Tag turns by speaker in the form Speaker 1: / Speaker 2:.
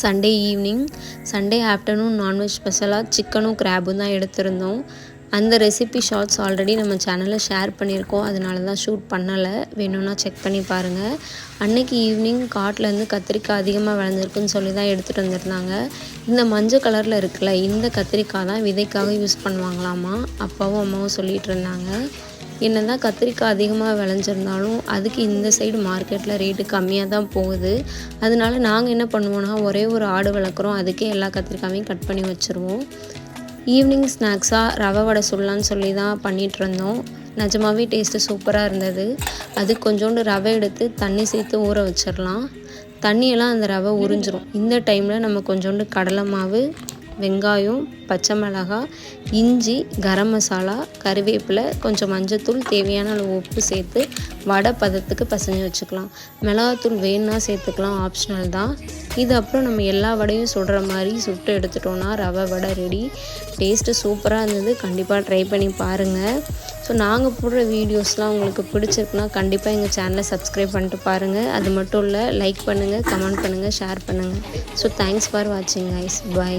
Speaker 1: Sunday evening Sunday afternoon non veg ஸ்பெஷலாக சிக்கனும் கிராபும் தான் எடுத்திருந்தோம். அந்த ரெசிபி ஷார்ட்ஸ் ஆல்ரெடி நம்ம சேனலில் ஷேர் பண்ணியிருக்கோம். அதனால தான் ஷூட் பண்ணலை. வேணும்னா செக் பண்ணி பாருங்கள். அன்றைக்கி ஈவினிங் காட்டிலேருந்து கத்திரிக்காய் அதிகமாக விளைஞ்சிருக்குன்னு சொல்லி தான் எடுத்துகிட்டு வந்திருந்தாங்க. இந்த மஞ்சள் கலரில் இருக்குல்ல, இந்த கத்திரிக்காய் தான் விதைக்காக யூஸ் பண்ணுவாங்களாமா. அப்பாவும் அம்மாவும் சொல்லிகிட்டு இருந்தாங்க. என்ன தான் கத்திரிக்காய் அதிகமாக விளைஞ்சிருந்தாலும் அதுக்கு இந்த சைடு மார்க்கெட்டில் ரேட்டு கம்மியாக தான் போகுது. அதனால நாங்கள் என்ன பண்ணுவோன்னா, ஒரே ஒரு ஆடு வளர்க்குறோம், அதுக்கே எல்லா கத்திரிக்காயும் கட் பண்ணி வச்சுருவோம். ஈவினிங் ஸ்நாக்ஸாக ரவை வடை சொல்லலான்னு சொல்லி தான் பண்ணிகிட்டு இருந்தோம். நிஜமாகவே டேஸ்ட்டு சூப்பராக இருந்தது. அதுக்கு கொஞ்சோண்டு ரவை எடுத்து தண்ணி சேர்த்து ஊற வச்சிடலாம். தண்ணியெல்லாம் அந்த ரவை உறிஞ்சிரும். இந்த டைமில் நம்ம கொஞ்சோண்டு கடலை மாவு, வெங்காயம், பச்சை மிளகாய், இஞ்சி, கரம் மசாலா, கறிவேப்பிலை, கொஞ்சம் மஞ்சத்தூள், தேவையான அளவு உப்பு சேர்த்து வடை பதத்துக்கு பசைஞ்சு வச்சுக்கலாம். மிளகாத்தூள் வேணுன்னா சேர்த்துக்கலாம், ஆப்ஷனல் தான். இது அப்புறம் நம்ம எல்லா வடையும் சுடுற மாதிரி சுட்டு எடுத்துட்டோன்னா ரவை வடை ரெடி. டேஸ்ட்டு சூப்பராக இருந்தது. கண்டிப்பாக ட்ரை பண்ணி பாருங்கள். ஸோ நாங்கள் போடுற வீடியோஸ்லாம் உங்களுக்கு பிடிச்சிருக்குன்னா கண்டிப்பாக எங்கள் சேனலை சப்ஸ்கிரைப் பண்ணிட்டு பாருங்கள். அது மட்டும் இல்லை, லைக் பண்ணுங்கள், கமெண்ட் பண்ணுங்கள், ஷேர் பண்ணுங்கள். ஸோ தேங்க்ஸ் ஃபார் வாட்சிங் கைஸ். பை.